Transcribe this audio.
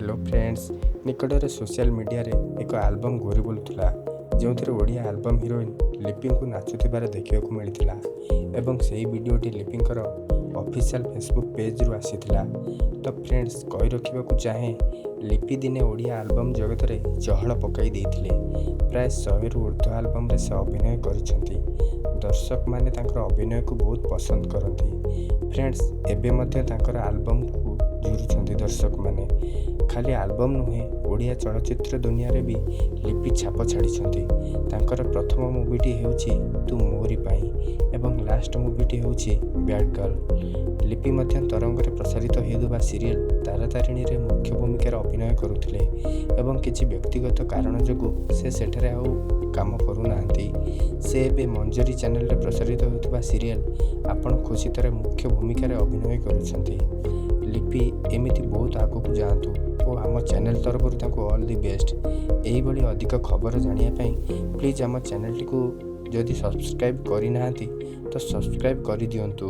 Hello friends, निकटरे social media रे एक album घूरी बुलुला जो ओडिया आल्बम हिरोइन लिपि को नाचुथिबार देखा मिलता एवं से वीडियोटी लिपिंकर ऑफिशियल फेसबुक पेज रु आसीथिला। तो फ्रेंड्स कही रखा चाहे लिपि दिने ओडिया आल्बम जगत रे चहल पकाई देइथिले। प्राय 100 रु ऊर्ध्व आल्बम रे से अभिनय करिसेंती। दर्शक माने तांकर अभिनय को बहुत पसंद करती। फ्रेंड्स एबे मध्य तांकर आल्बम को जुरुछंती दर्शक माने। खाली आल्बम नुहे ओडिया चलचित्र दुनिया रे भी लिपि छाप छाड़ी। तांकर प्रथम मुवीटी हेउची तू मोरी पाई एवं लास्ट मुवीटी हेउची बैड गर्ल। लिपि मध्य तरंग रे प्रसारित हेउबा सीरियल तारातारिणी रे मुख्य भूमिकार अभिनय करुथिले एवं किछि व्यक्तिगत कारण जोगु से सेठरे आउ काम करू नांती। से एबे मंजरी चैनल रे प्रसारित होउतबा सीरियल आपण खुशितरे मुख्य भूमिकार अभिनय करुछंती। लिपि एमिति बहुत आगु जातु और आम चैनल तरफ ऑल दि बेस्ट। यही भली अधिक खबर जानिया प्लीज आम चैनल टी जदि सब्सक्राइब करना तो सब्सक्राइब कर दियंतु।